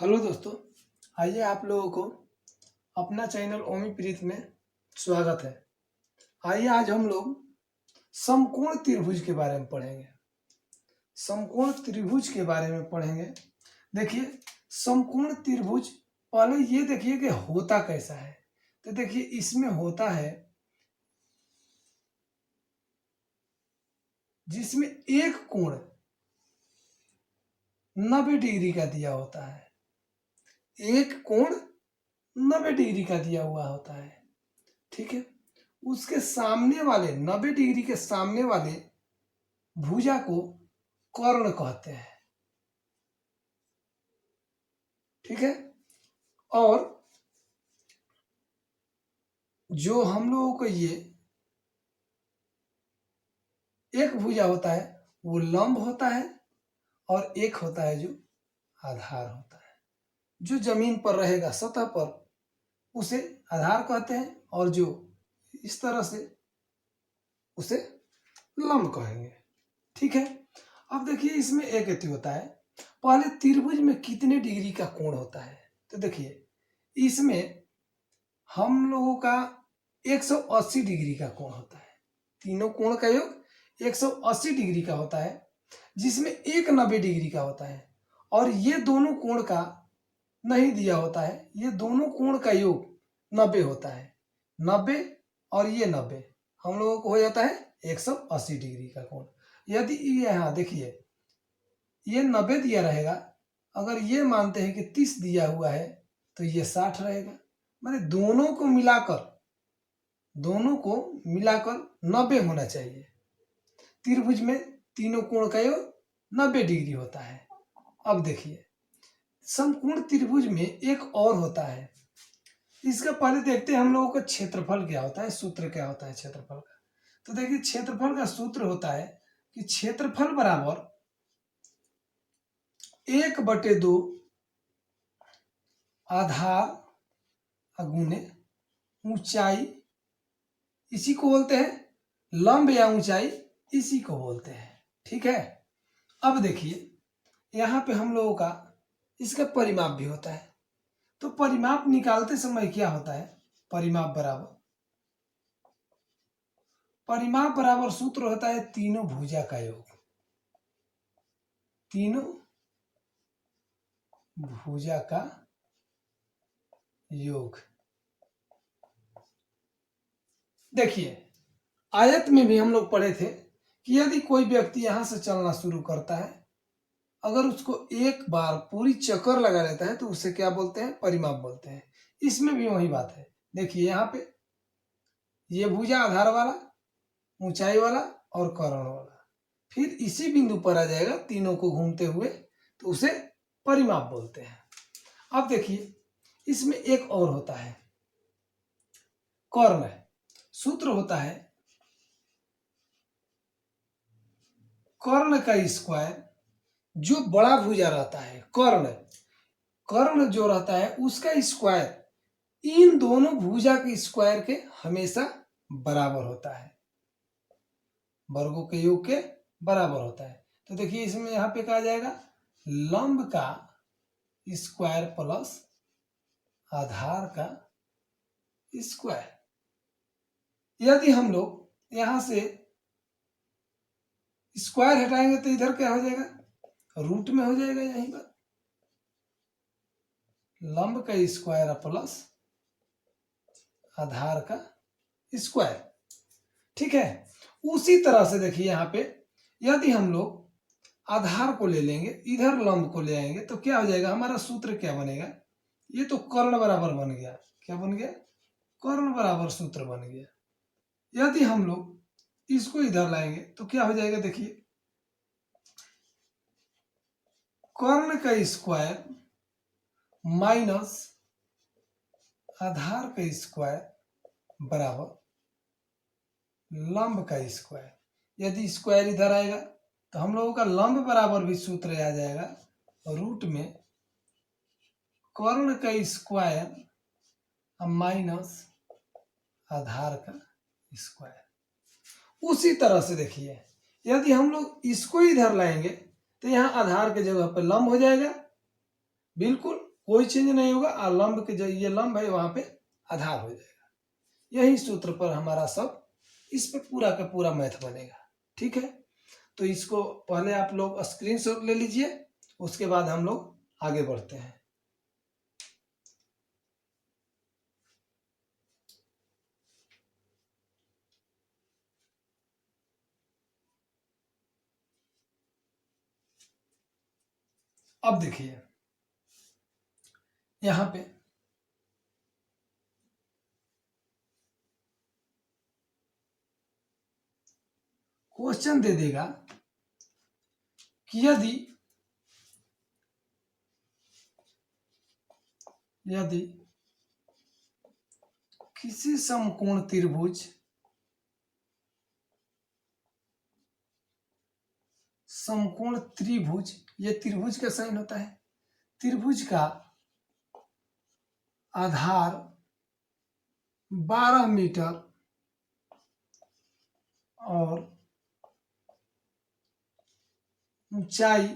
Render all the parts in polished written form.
Hello दोस्तों, आइए आप लोगों को अपना चैनल ओमी प्रीत में स्वागत है। आइए आज हम लोग समकोण त्रिभुज के बारे में पढ़ेंगे। समकोण त्रिभुज के बारे में पढ़ेंगे। देखिए, समकोण त्रिभुज पहले ये देखिए कि होता कैसा है। तो देखिए, इसमें होता है जिसमें एक कोण 90 डिग्री का दिया होता है। एक कोण 90 डिग्री का दिया हुआ होता है, ठीक है। उसके सामने वाले 90 डिग्री के सामने वाले भुजा को कर्ण कहते हैं, ठीक है। और जो हम लोगों को ये एक भुजा होता है वो लंब होता है, और एक होता है जो आधार होता है। जो जमीन पर रहेगा सतह पर उसे आधार कहते हैं, और जो इस तरह से उसे लंब कहेंगे, ठीक है। अब देखिए, इसमें एक अति होता है। पहले त्रिभुज में कितने डिग्री का कोण होता है? तो देखिए, इसमें हम लोगों का 180 डिग्री का कोण होता है। तीनों कोण का योग 180 डिग्री का होता है, जिसमें एक 90 डिग्री का होता है, और ये दोनों कोण का नहीं दिया होता है। ये दोनों कोण का योग 90 होता है। 90 और ये 90 हम लोगों को हो जाता है 180 डिग्री का कोण। यदि यहाँ देखिए, ये 90 दिया रहेगा, अगर ये मानते हैं कि 30 दिया हुआ है तो ये 60 रहेगा। माने दोनों को मिलाकर 90 होना चाहिए। त्रिभुज में तीनों कोण का योग 90 डिग्री होता है। अब देखिए, समकोण त्रिभुज में एक और होता है। इसका पहले देखते हैं हम लोगों का क्षेत्रफल क्या होता है, सूत्र क्या होता है क्षेत्रफल का। तो देखिए, क्षेत्रफल का सूत्र होता है कि क्षेत्रफल बराबर 1/2 आधार गुने ऊंचाई, इसी को बोलते हैं लंब या ऊंचाई, इसी को बोलते हैं, ठीक है। अब देखिए, यहाँ पे हम लोगों का इसका परिमाप भी होता है। तो परिमाप निकालते समय क्या होता है? परिमाप बराबर सूत्र होता है तीनों भुजा का योग। तीनों भुजा का योग। देखिए, आयत में भी हम लोग पढ़े थे कि यदि कोई व्यक्ति यहां से चलना शुरू करता है, अगर उसको एक बार पूरी चक्कर लगा लेता है तो उसे क्या बोलते हैं? परिमाप बोलते हैं। इसमें भी वही बात है। देखिए, यहाँ पे ये भुजा आधार वाला, ऊंचाई वाला और कर्ण वाला, फिर इसी बिंदु पर आ जाएगा तीनों को घूमते हुए, तो उसे परिमाप बोलते हैं। अब देखिए, इसमें एक और होता है कर्ण। सूत्र होता है कर्ण का स्क्वायर। जो बड़ा भुजा रहता है कर्ण जो रहता है उसका स्क्वायर इन दोनों भुजा के स्क्वायर के हमेशा बराबर होता है, वर्गों के योग के बराबर होता है। तो देखिए, इसमें यहां पे कहा जाएगा लंब का स्क्वायर प्लस आधार का स्क्वायर। यदि हम लोग यहां से स्क्वायर हटाएंगे तो इधर क्या हो जाएगा? रूट में हो जाएगा। यहीं पर लंब का स्क्वायर प्लस आधार का स्क्वायर, ठीक है। उसी तरह से देखिए, यहाँ पे यदि हम लोग आधार को ले लेंगे, इधर लंब को ले आएंगे, तो क्या हो जाएगा? हमारा सूत्र क्या बनेगा? ये तो कर्ण बराबर बन गया। क्या बन गया? कर्ण बराबर सूत्र बन गया। यदि हम लोग इसको इधर लाएंगे तो क्या हो जाएगा? देखिए, कर्ण का स्क्वायर माइनस आधार का स्क्वायर बराबर लंब का स्क्वायर। यदि स्क्वायर इधर आएगा तो हम लोगों का लंब बराबर भी सूत्र आ जाएगा रूट में कर्ण का स्क्वायर माइनस आधार का स्क्वायर। उसी तरह से देखिए, यदि हम लोग इसको इधर लाएंगे तो यहाँ आधार के जगह पर लंब हो जाएगा, बिल्कुल, कोई चेंज नहीं होगा, और लंब के जो ये लंब है वहां पे आधार हो जाएगा। यही सूत्र पर हमारा सब इस पे पूरा का पूरा मैथ बनेगा। ठीक है, तो इसको पहले आप लोग स्क्रीनशॉट ले लीजिए, उसके बाद हम लोग आगे बढ़ते हैं। अब देखिए यहां पे क्वेश्चन दे देगा कि यदि किसी समकोण त्रिभुज समकोण त्रिभुज, ये त्रिभुज का साइन होता है, त्रिभुज का आधार 12 मीटर और ऊंचाई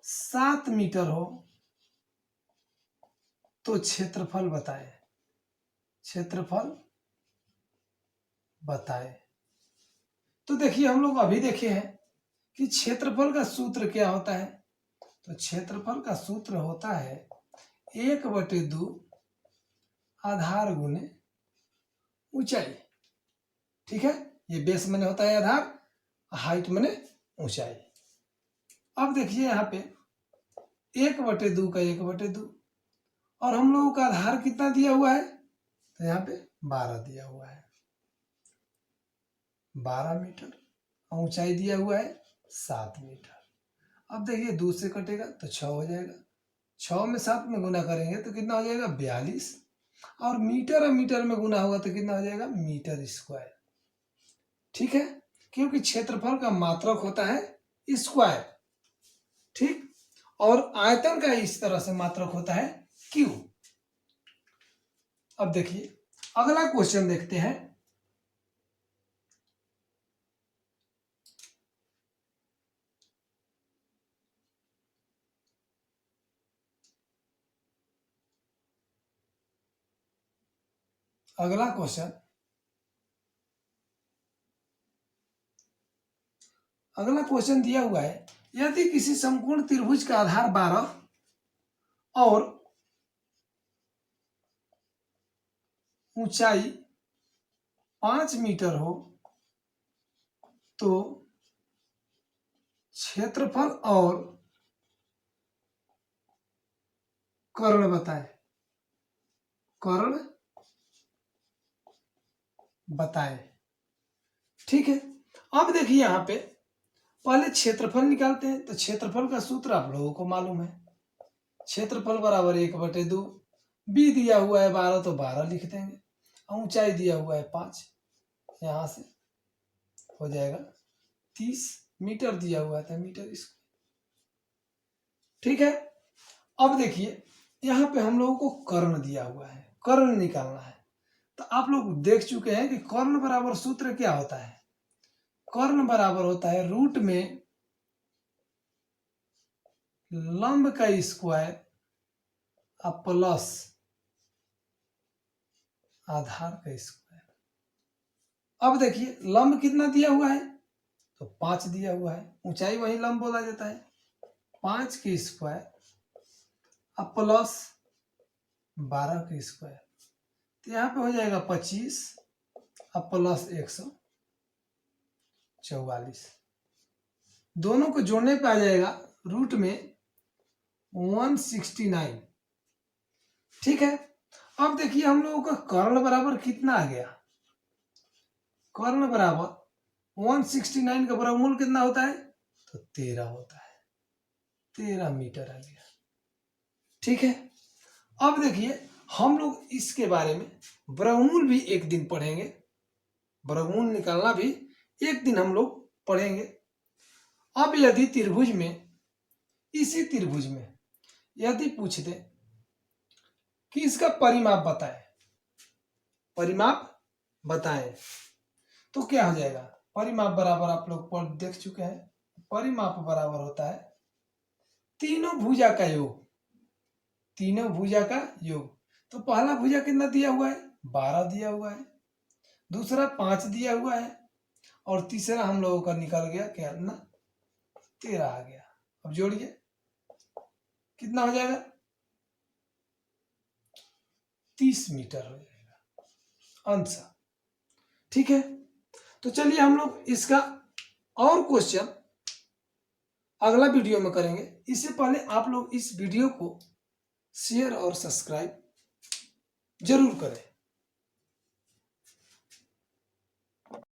7 मीटर हो तो क्षेत्रफल बताए, क्षेत्रफल बताए। तो देखिए हम लोग अभी देखे हैं कि क्षेत्रफल का सूत्र क्या होता है। तो क्षेत्रफल का सूत्र होता है 1/2 आधार गुने ऊंचाई। ठीक है, ये बेस मैंने होता है आधार, हाइट मैंने ऊंचाई। अब देखिए यहाँ पे 1/2 का 1/2, और हम लोगों का आधार कितना दिया हुआ है, तो यहाँ पे 12 दिया हुआ है, 12 मीटर, और ऊंचाई दिया हुआ है 7 मीटर। अब देखिए 2 से कटेगा तो 6 हो जाएगा, 6 में 7 में गुना करेंगे तो कितना हो जाएगा 42, और मीटर में गुना होगा तो कितना हो जाएगा मीटर स्क्वायर। ठीक है, क्योंकि क्षेत्रफल का मात्रक होता है स्क्वायर। ठीक, और आयतन का इस तरह से मात्रक होता है क्यू। अब देखिए अगला क्वेश्चन देखते हैं। अगला क्वेश्चन, अगला क्वेश्चन दिया हुआ है, यदि किसी समकोण त्रिभुज का आधार 12 और ऊंचाई 5 मीटर हो तो क्षेत्रफल और कर्ण बताए, कर्ण बताए। ठीक है, अब देखिए यहाँ पे पहले क्षेत्रफल निकालते हैं। तो क्षेत्रफल का सूत्र आप लोगों को मालूम है, क्षेत्रफल बराबर 1/2, बी दिया हुआ है 12 तो 12 लिख देंगे, ऊंचाई दिया हुआ है 5, यहां से हो जाएगा 30, मीटर दिया हुआ था मीटर इसको। ठीक है, अब देखिए यहाँ पे हम लोगों को कर्ण दिया हुआ है, कर्ण निकालना है। तो आप लोग देख चुके हैं कि कर्ण बराबर सूत्र क्या होता है, कर्ण बराबर होता है रूट में लंब का स्क्वायर प्लस आधार का स्क्वायर। अब देखिए लंब कितना दिया हुआ है, तो 5 दिया हुआ है, ऊंचाई वही लंब बोला जाता है, 5 के स्क्वायर अब प्लस 12 के स्क्वायर, तो यहाँ पे हो जाएगा 25 अब प्लस 144। दोनों को जोड़ने पे आ जाएगा रूट में 169। ठीक है, अब देखिए हम लोगों का कर्ण बराबर कितना आ गया, कर्ण बराबर 169 का वर्गमूल कितना होता है, तो 13 होता है, 13 मीटर आ गया। ठीक है, अब देखिए हम लोग इसके बारे में वर्गमूल भी एक दिन पढ़ेंगे, वर्गमूल निकालना भी एक दिन हम लोग पढ़ेंगे। अब यदि त्रिभुज में, इसी त्रिभुज में यदि पूछ दे कि इसका परिमाप बताएं, परिमाप बताएं, तो क्या हो जाएगा, परिमाप बराबर आप लोग पढ़ देख चुके हैं, परिमाप बराबर होता है तीनों भुजा का योग, तीनों भुजा का योग। तो पहला भुजा कितना दिया हुआ है, 12 दिया हुआ है, दूसरा 5 दिया हुआ है, और तीसरा हम लोगों का निकल गया क्या ना, 13 आ गया। अब जोड़िए कितना हो जाएगा, 30 मीटर हो जाएगा आंसर। ठीक है, तो चलिए हम लोग इसका और क्वेश्चन अगला वीडियो में करेंगे। इससे पहले आप लोग इस वीडियो को शेयर और सब्सक्राइब जरूर करें।